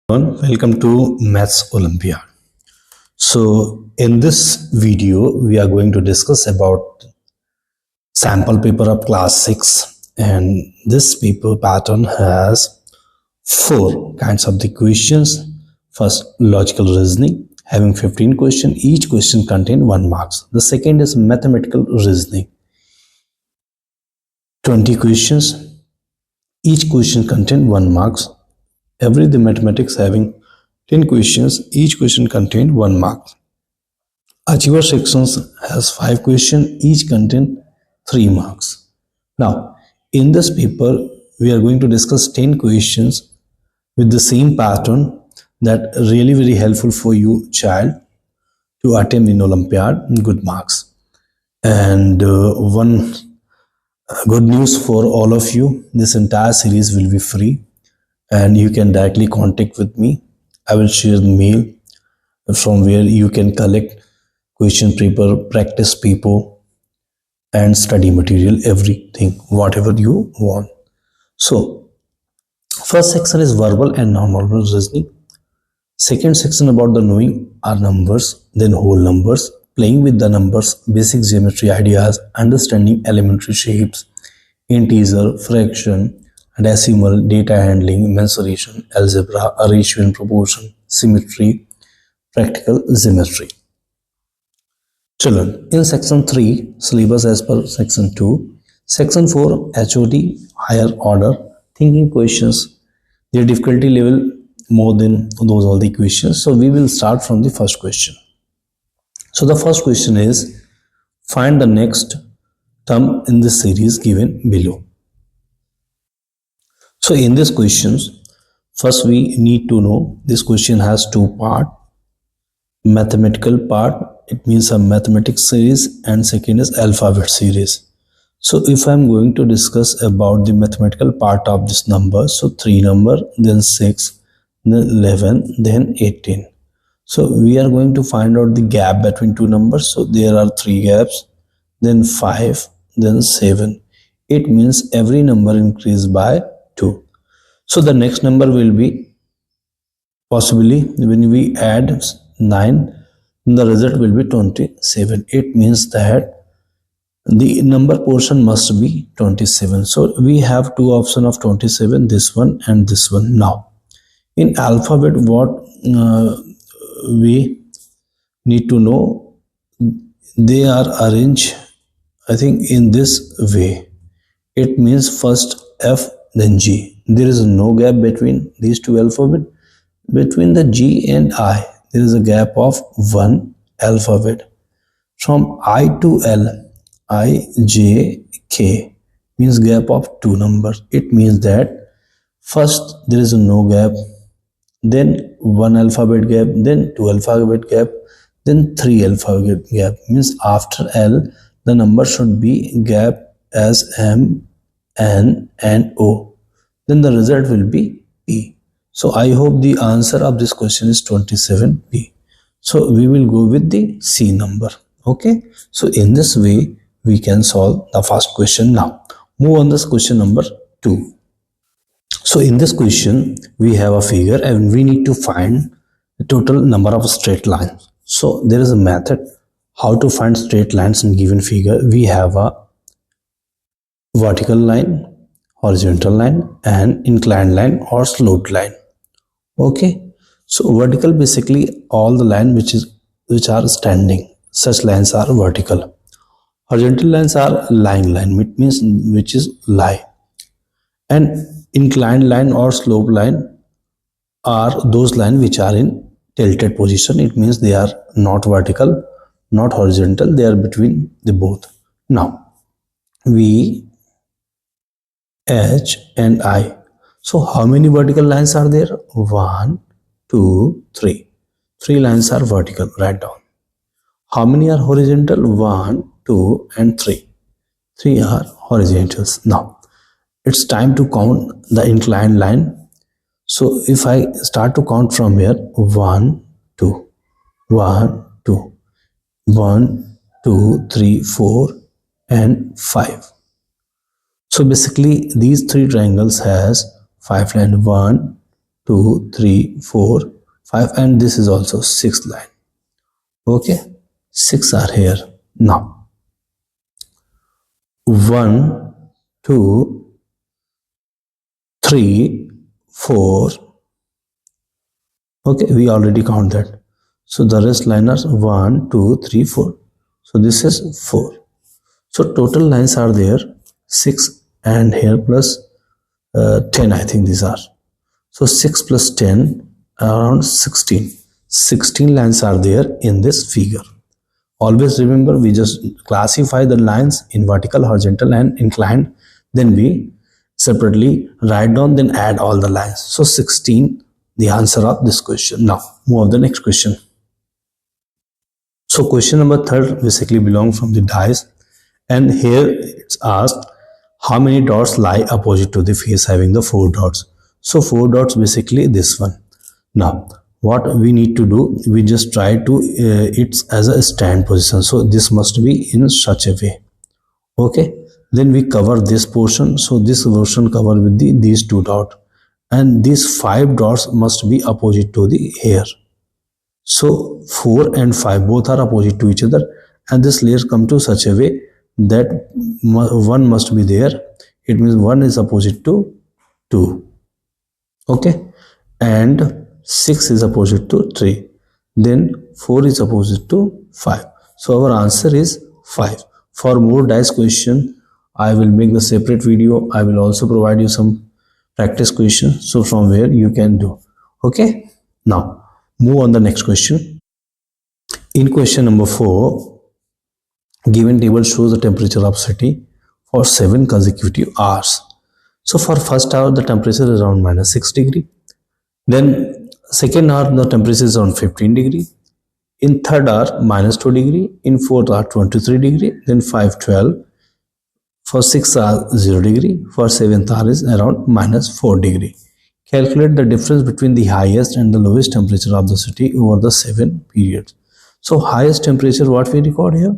Welcome to Maths Olympiad. So in this video we are going to discuss about sample paper of class 6, and this paper pattern has four kinds of the questions. First, logical reasoning having 15 questions. Each question contains 1 marks. The second is mathematical reasoning, 20 questions. Each question contains 1 marks. Every the mathematics having 10 questions, each question contains 1 mark. Achiever sections has 5 questions, each contain 3 marks. Now, in this paper, we are going to discuss 10 questions with the same pattern that really very helpful for you child to attempt in Olympiad good marks. And one good news for all of you, this entire series will be free and you can directly contact with me. I will share the mail from where you can collect question paper, practice paper and study material, everything, whatever you want. So, first section is verbal and non-verbal reasoning. Second section about the knowing our numbers, then whole numbers, playing with the numbers, basic geometry ideas, understanding elementary shapes, integer, fraction, decimal, data handling, mensuration, algebra, ratio and proportion, symmetry, practical geometry. Children, in section 3, syllabus as per section 2, section 4, HOD, higher order, thinking questions, their difficulty level more than those all the questions. So we will start from the first question. So the first question is, find the next term in this series given below. So in this questions, first we need to know this question has two parts. Mathematical part, it means a mathematics series, and second is alphabet series. So if I am going to discuss about the mathematical part of this number, so 3 number, then 6, then 11, then 18. So we are going to find out the gap between two numbers. So there are 3 gaps, then 5, then 7. It means every number increased by 2. So the next number will be possibly when we add 9, the result will be 27. It means that the number portion must be 27. So we have two options of 27, this one and this one. Now in alphabet, what we need to know, they are arranged, I think, in this way. It means first F, then G. There is no gap between these two alphabet. Between the G and I, there is a gap of 1 alphabet. From I to L, I, J, K means gap of 2 numbers. It means that first there is no gap, then 1 alphabet gap, then 2 alphabet gap, then 3 alphabet gap. Means after L, the number should be gap as M, N and O. Then the result will be P. So I hope the answer of this question is 27P. So we will go with the C number. Okay. So in this way, we can solve the first question. Now move on this question number 2. So in this question, we have a figure and we need to find the total number of straight lines. So there is a method how to find straight lines in given figure. We have a vertical line, horizontal line and inclined line or sloped line. Okay, so vertical, basically all the lines which are standing, such lines are vertical. Horizontal lines are lying line, which means which is lie, and inclined line or slope line are those lines which are in tilted position. It means they are not vertical, not horizontal, they are between the both. Now V, H and I. So how many vertical lines are there? 1, 2, 3. 3 lines are vertical. Write down. How many are horizontal? 1, 2 and 3. 3 are horizontals. Now it's time to count the inclined line. So if I start to count from here, 1, 2, 1, 2, 1, 2, 3, 4 and 5. So basically these 3 triangles has 5 lines, 1, 2, 3, 4, 5, and this is also sixth line. Okay, 6 are here. Now 1, 2, 3, 4. Okay, we already count that. So the rest line are 1, 2, 3, 4. So this is 4. So total lines are there 6, and here plus 10, I think these are. So 6 plus 10, around 16. 16 lines are there in this figure. Always remember, we just classify the lines in vertical, horizontal, and inclined. Then we separately write down, then add all the lines. So 16, the answer of this question. Now move on to the next question. So question number 3 basically belongs from the dice, and here it's asked how many dots lie opposite to the face having the 4 dots. So 4 dots basically this one. Now what we need to do, we just try to it's as a stand position, so this must be in such a way. Okay, then we cover this portion, so this portion cover with these 2 dots, and these 5 dots must be opposite to the hair. So 4 and 5 both are opposite to each other, and this layer come to such a way that 1 must be there. It means 1 is opposite to 2. Okay, and 6 is opposite to 3. Then 4 is opposite to 5. So our answer is 5. For more dice question, I will make the separate video. I will also provide you some practice questions, so from where you can do. Okay, now move on the next question. In question number 4, given table shows the temperature of city for 7 consecutive hours. So for first hour the temperature is around -6 degree. Then second hour the temperature is around 15 degree. In third hour -2 degree. In fourth hour 23 degree. Then 5, 12. For 6 hour 0 degree. For 7th hour is around -4 degree. Calculate the difference between the highest and the lowest temperature of the city over the 7 periods. So highest temperature, what we record here,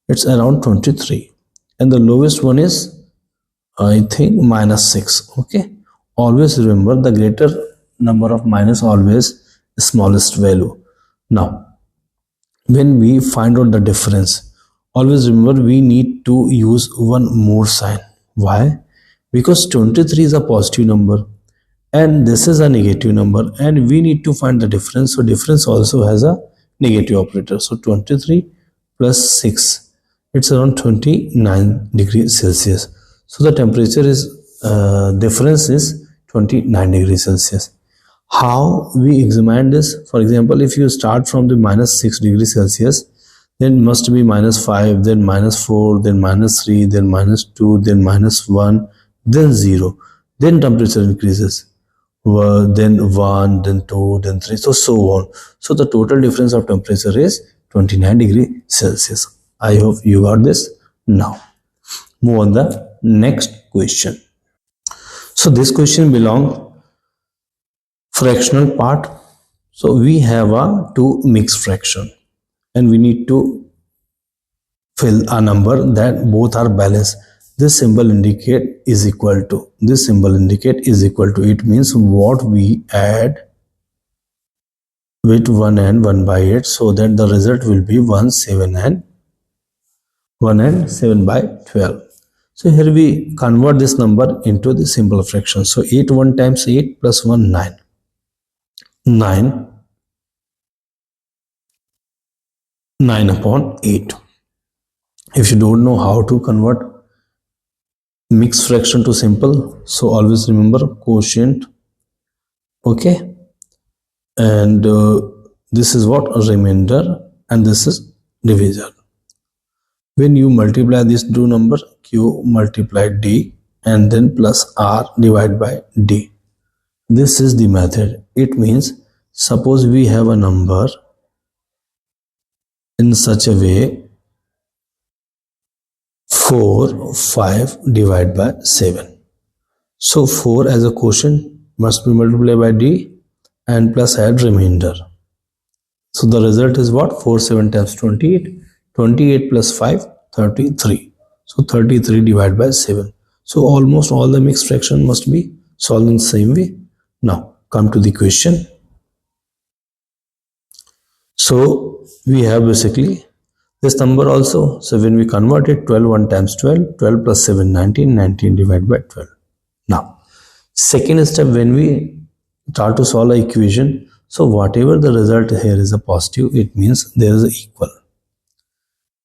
it's around 23, and the lowest one is, I think, -6. Okay, always remember the greater number of minus always smallest value. Now when we find out the difference, always remember we need to use one more sign. Why? Because 23 is a positive number and this is a negative number, and we need to find the difference. So difference also has a negative operator. So 23 plus 6, it's around 29 degrees Celsius. So the temperature is difference is 29 degrees Celsius. How we examine this? For example, if you start from the -6 degrees Celsius, then must be -5, then -4, then -3, then -2, then -1, then 0. Then temperature increases. Then 1, then 2, then 3, so on. So the total difference of temperature is 29 degrees Celsius. I hope you got this. Now move on the next question. So this question belongs fractional part. So we have a 2 mixed fraction and we need to fill a number that both are balanced. This symbol indicate is equal to, this symbol indicate is equal to. It means what we add with 1 and 1 by 8, so that the result will be 1, 7 and 1 and 7 by 12. So here we convert this number into the simple fraction. So 8 1 times 8 plus 1 9. 9 upon 8. If you don't know how to convert mixed fraction to simple, so always remember quotient. Okay, and this is what a remainder and this is divisor. When you multiply these two numbers, q multiply d and then plus r divided by d. This is the method. It means suppose we have a number in such a way 4, 5 divided by 7. So 4 as a quotient must be multiplied by d and plus add remainder. So the result is what? 4 7 times 28. 28 plus 5, 33. So 33 divided by 7. So almost all the mixed fraction must be solved in the same way. Now come to the question. So we have basically this number also. So when we convert it, 12 1 times 12, 12 plus 7 19, 19 divided by 12. Now second step, when we try to solve an equation, so whatever the result here is a positive, it means there is an equal.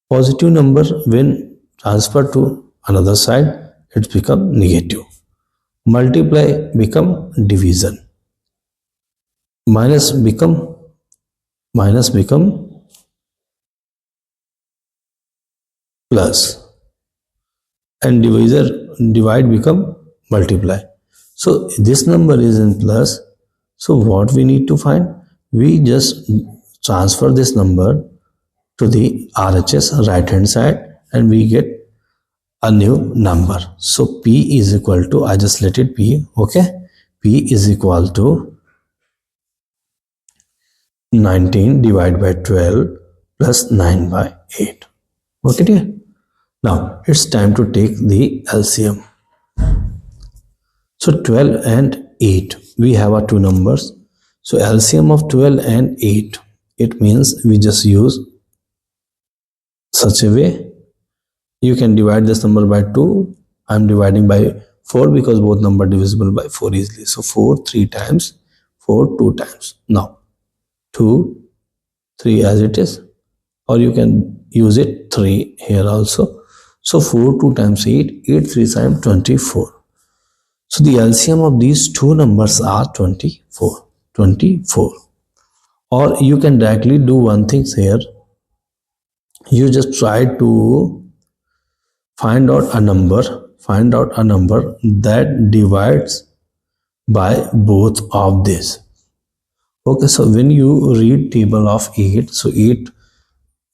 Positive number when transferred to another side, it's become negative. Multiply become division. Minus become plus, and divide become multiply. So this number is in plus. So what we need to find? We just transfer this number to the RHS right hand side and we get a new number. So P is equal to, I just let it P, okay? P is equal to 19 divided by 12 plus 9 by 8. Okay, dear? Now it's time to take the LCM. So 12 and 8, we have our two numbers. So LCM of 12 and 8, it means we just use such a way. You can divide this number by 2. I'm dividing by 4 because both numbers divisible by 4 easily. So 4 3 times, 4 2 times. Now 2 3 as it is, or you can use it 3 here also. So 4 2 times 8, 8 3 times 24. So the LCM of these two numbers are 24. 24. Or you can directly do one thing here. You just try to find out a number that divides by both of these. Okay, so when you read table of 8, so 8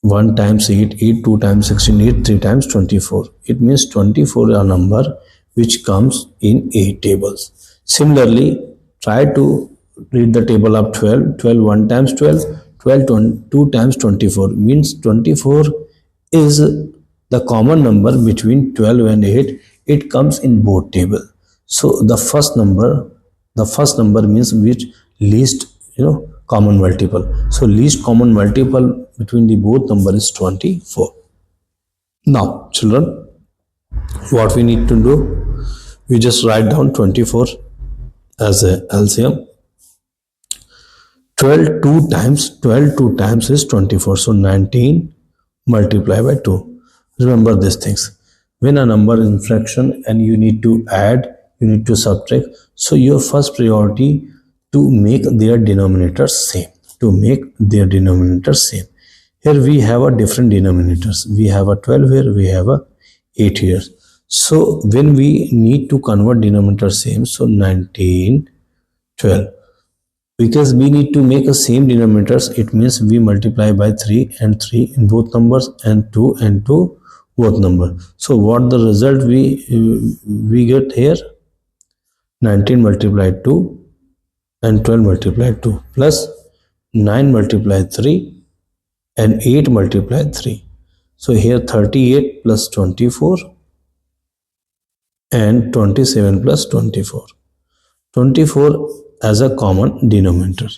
1 times 8, 8 2 times 16, 8 3 times 24. It means 24 is a number which comes in 8 tables. Similarly, try to read the table of 12. 12 1 times 12, 12 2 times 24. Means 24 is the common number between 12 and 8. It comes in both tables. So the first number means which least common multiple. So least common multiple between the both number is 24. Now children, what we need to do, we just write down 24 as a LCM. 12 2 times is 24. So 19 multiplied by 2. Remember these things. When a number is in fraction and you need to add, you need to subtract. So your first priority to make their denominators same. Here we have a different denominators. We have a 12 here, we have a 8 here. So when we need to convert denominator same, so 19, 12. Because we need to make a same denominators, it means we multiply by 3 and 3 in both numbers and 2 and 2 both numbers. So what the result we get here? 19 multiplied 2 and 12 multiplied 2 plus 9 multiplied 3 and 8 multiplied 3. So here 38 plus 24 and 27 plus 24. 24 as a common denominator.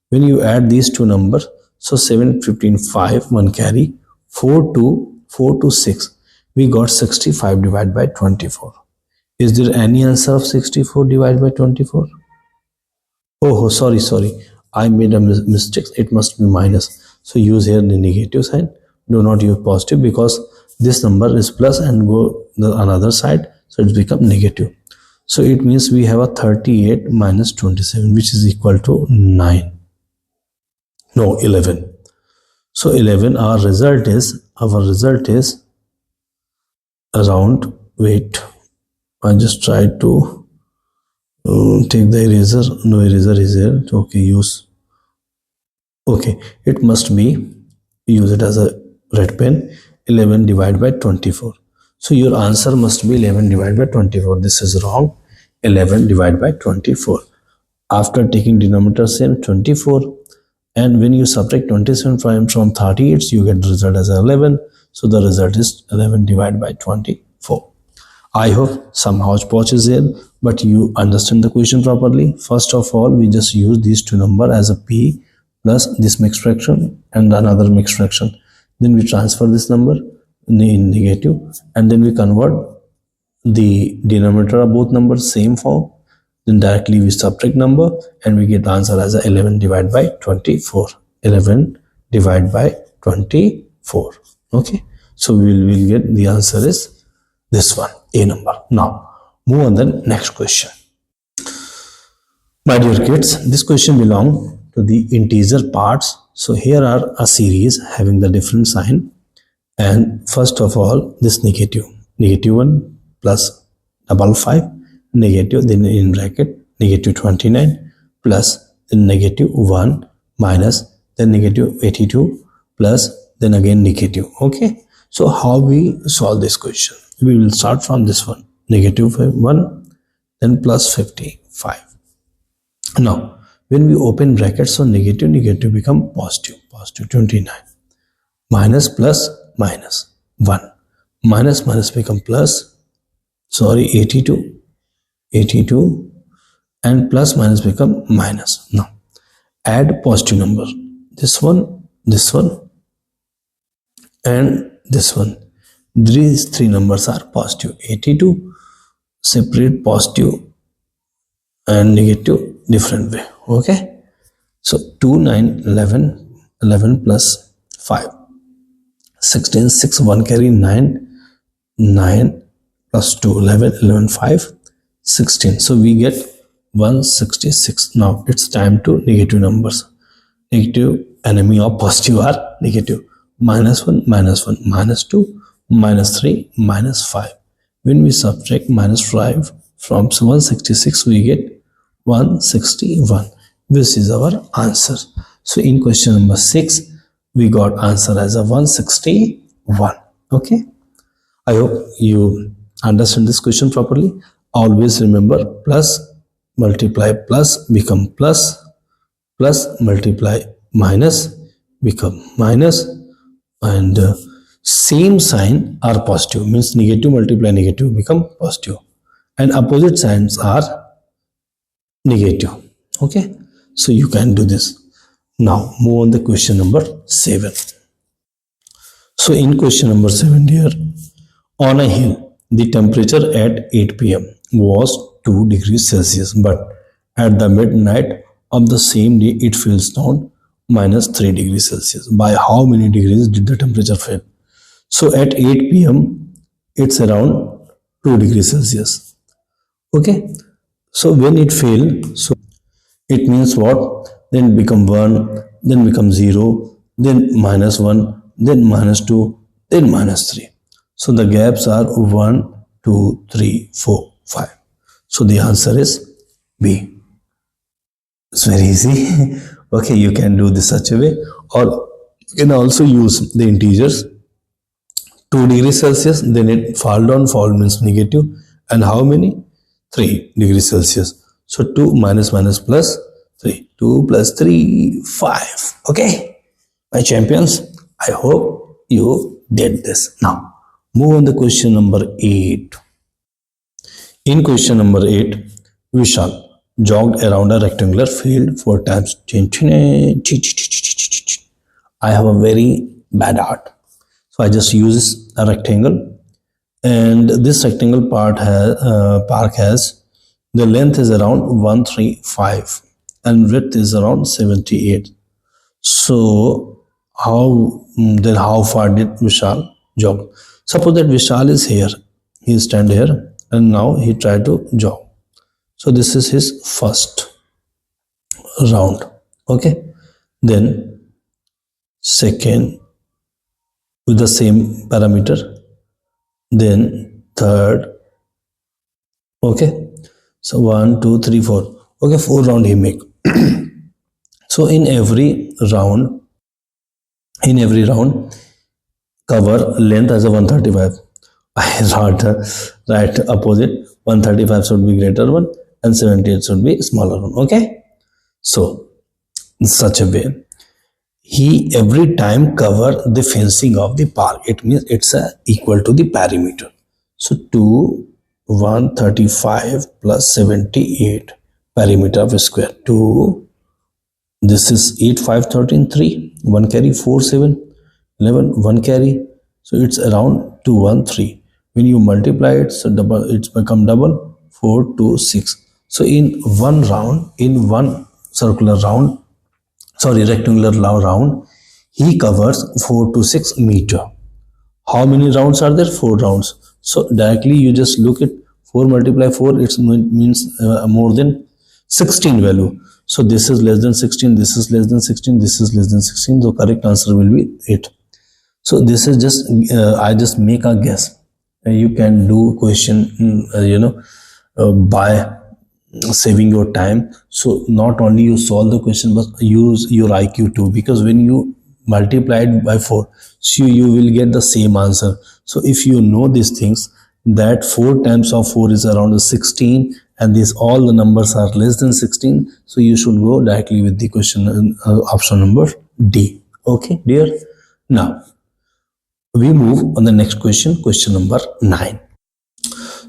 When you add these two numbers, so 7 15 5 1 carry, 4 to 6, we got 65 divided by 24. Is there any answer of 64 divided by 24? Oh, sorry, I made a mistake. It must be minus. So use here the negative sign. Do not use positive because this number is plus and go the another side, so it's become negative. So it means we have a 38 minus 27, which is equal to 9. No, 11. So 11, our result is around, wait, I just tried to take the eraser. No eraser is here. Okay, use. Okay, it must be, use it as a red pen. 11 divided by 24. So your answer must be 11 divided by 24. This is wrong. 11 divided by 24. After taking denominator same, 24, and when you subtract 27 from 38, you get the result as 11. So the result is 11 divided by 24. I hope some hodgepodge is here. but you understand the question properly. First of all, we just use these two numbers as a p plus this mixed fraction and another mixed fraction. Then we transfer this number in negative, and then we convert the denominator of both numbers same form. Then directly we subtract number and we get the answer as 11 divided by 24. 11 divided by 24. Okay, so we will get the answer is this one, A number. Now move on the next question. My dear kids, this question belongs to the integer parts. So here are a series having the different sign, and first of all this negative 1 plus 55 negative, then in bracket negative 29 plus then negative 1 minus then negative 82 plus then again negative. Okay, so how we solve this question? We will start from this one, negative 1 then plus 55. Now when we open brackets, so negative become positive 29, minus plus minus 1, minus become plus 82, and plus minus become minus. Now add positive number, this one and this one. These three numbers are positive. 82 separate positive and negative different way. Okay, so 2 9 11 plus 5 16 6 1 carry 9 plus 2 11 5 16. So we get 166. Now it's time to negative numbers. Negative enemy of positive are negative. -1 -1 -2 -3 -5. When we subtract -5 from 166, we get 161. This is our answer. So in question number 6, we got answer as a 161. Okay, I hope you understand this question properly. Always remember, plus multiply plus become plus, plus multiply minus become minus, and same sign are positive, means negative multiply negative become positive, and opposite signs are negative. Okay, so you can do this. Now move on the question number 7. So in question number 7, dear, on a hill the temperature at 8 p.m. was 2 degrees Celsius, but at the midnight of the same day it feels down -3 degrees Celsius. By how many degrees did the temperature fall? So at 8 p.m. it's around 2 degrees Celsius. Okay, so when it fell, so it means what? Then become 1, then become 0, then -1, then -2, then -3. So the gaps are 1, 2, 3, 4, 5. So the answer is B. It's very easy. Okay, you can do this such a way, or you can also use the integers. 2 degrees Celsius, then it fall means negative, and how many? 3 degrees Celsius. So 2 minus plus 3. 2 plus 3, 5. Okay, my champions, I hope you did this. Now move on to question number 8. In question number 8, Vishal jogged around a rectangular field 4 times. I have a very bad art, so I just use a rectangle, and this rectangle park has the length is around 135 and width is around 78. So how far did Vishal jog? Suppose that Vishal is here, he is stand here, and now he tried to jog. So this is his first round. Okay, then second with the same parameter, then third. Okay, so 1 2 3 4. Okay, 4 round he make. So in every round cover length as a 135. I write opposite. 135 should be greater one and 78 should be smaller one. Okay, so in such a way he every time cover the fencing of the park. It means it's equal to the perimeter. So 2 135 plus 78 perimeter of a square. 2, this is 8, 5, 13, 3. 1 carry, 4, 7, 11, 1 carry. So it's around 2, 1, 3. When you multiply it, so double, it's become double, 4, 2, 6. So in one round, in one circular round, rectangular round, he covers 4 to 6 meter. How many rounds are there? 4 rounds. So directly you just look at 4 multiply 4, it means more than 16 value. So this is less than 16, this is less than 16, this is less than 16. So correct answer will be 8. So this is just I just make a guess. You can do question by saving your time. So not only you solve the question, but use your IQ too, because when you multiply it by 4, so you will get the same answer. So if you know these things, that 4 times of 4 is around 16, and these all the numbers are less than 16, so you should go directly with the question option number D. Okay dear. Now we move on the next question, question number 9.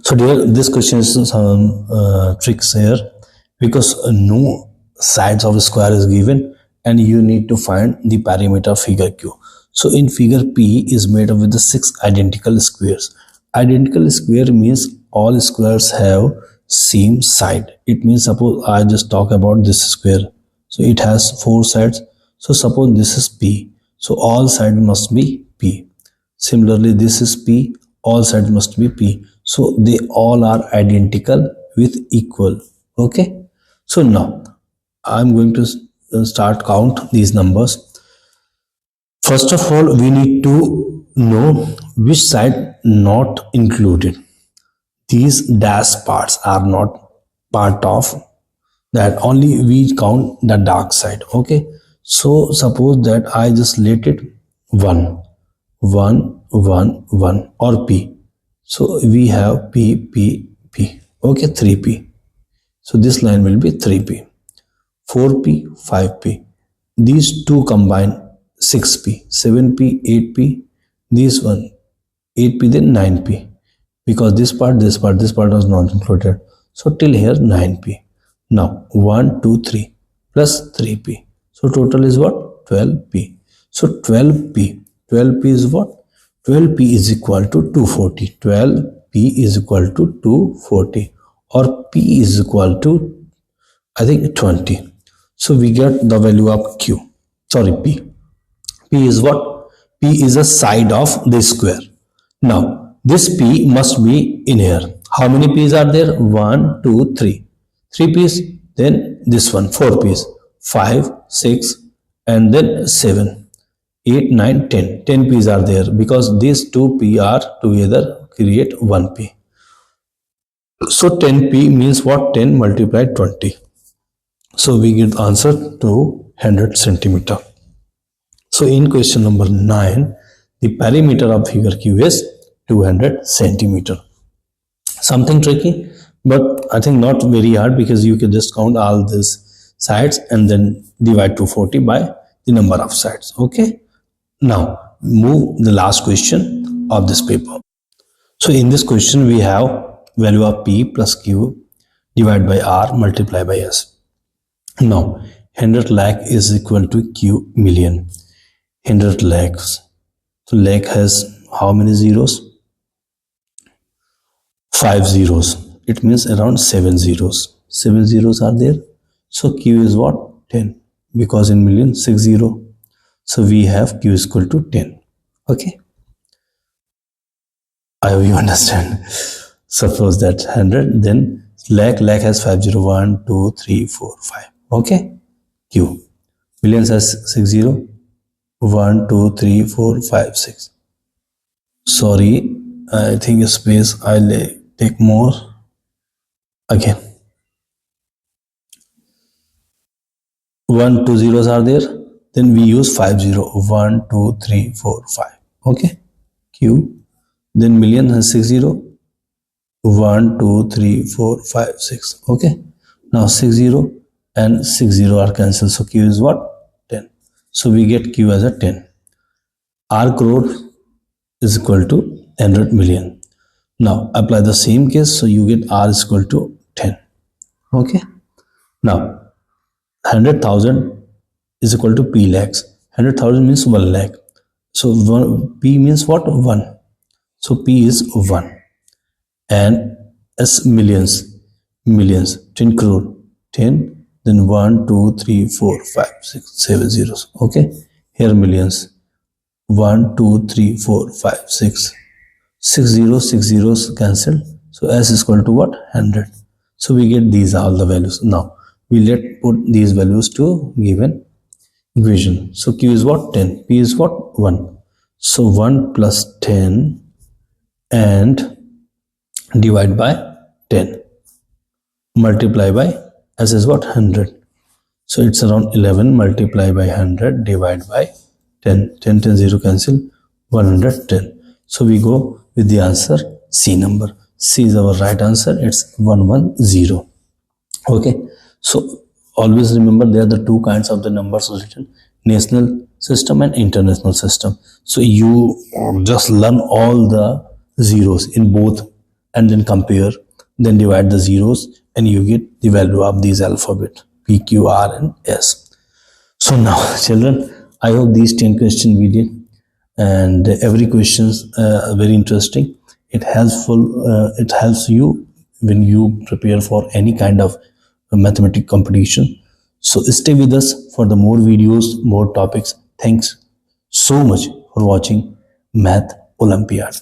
So dear, this question is some tricks here, because no sides of a square is given and you need to find the perimeter of figure Q. So in figure P is made up with the 6 identical squares. Identical square means all squares have same side. It means, suppose I just talk about this square. So it has 4 sides. So suppose this is P. So all sides must be P. Similarly, this is P. All sides must be P. So they all are identical with equal. Okay. So now I'm going to start count these numbers. First of all, we need to know which side not included. These dash parts are not part of that. Only we count the dark side. Okay. So suppose that I just let it 1, 1, 1, 1 or P. So we have P, P, P. Okay, 3P. So this line will be 3P. 4P, 5P. These two combine 6P, 7P, 8P. This one 8P, then 9P. Because this part was not included. So till here 9P. Now 1, 2, 3 plus 3P. So total is what? 12P. So 12P. 12P is what? 12P is equal to 240. 12P is equal to 240. Or P is equal to, I think, 20. So we get the value of Q. Sorry, P. P is what? P is a side of the square. Now, this P must be in here. How many P's are there? 1, 2, 3. 3 P's. Then this one, 4 P's. 5, 6, and then 7. 8, 9, 10. 10 P's are there, because these 2 P are together create 1 P. So 10 P means what? 10 multiplied 20. So we get the answer to 100 centimeter. So in question number 9, the perimeter of figure Q is 200 centimeter. Something tricky, but I think not very hard, because you can just count all these sides and then divide 240 by the number of sides. Okay. Now move the last question of this paper. So in this question we have value of P plus Q divided by R multiplied by S. Now 100 lakh is equal to Q million. 100 lakhs. So lakh has how many zeros? 5 zeros. It means around 7 zeros. 7 zeros are there. So Q is what? 10. Because in million 6 0. So we have Q is equal to 10. Okay. I hope you understand. Suppose that 100, then lakh has 5 0. 1, 2, 3, 4, 5. Okay. Q. Millions has 6 0. 1, 2, 3, 4, 5, 6. Sorry, I think space I'll take more. Again. 1, 2 zeros are there. Then we use 5 0. 1, 2, 3, 4, 5. Okay. Q. Then million has 6 0. 1, 2, 3, 4, 5, 6. Okay. Now 6 0 and 6 0 are cancelled. So Q is what? 10. So we get Q as a 10. R crore is equal to 100 million. Now apply the same case, so you get R is equal to 10. Okay. Now 100,000 is equal to P lakhs. 100,000 means 1 lakh. So P means what? 1. So P is 1. And S millions, 10 crore, 10, then 1, 2, 3, 4, 5, 6, 7 zeros. Okay. Here millions, 1, 2, 3, 4, 5, 6. 6 zeros cancelled. So S is equal to what? 100. So we get these all the values. Now we let put these values to given equation. So Q is what? 10. P is what? 1. So 1 plus 10 and divide by 10. Multiply by S is what? 100. So it's around 11 multiply by 100 divide by 10. 10, 10, 0 cancel. 110. So we go with the answer C number. C is our right answer. It's 110. Okay. So always remember there are the two kinds of the numbers written: national system and international system. So you just learn all the zeros in both and then compare, then divide the zeros and you get the value of these alphabet P, Q, R and S. So now children, I hope these 10 questions we did, and every question is very interesting. It helps you when you prepare for any kind of mathematics competition. So stay with us for the more videos, more topics. Thanks so much for watching Math Olympiad.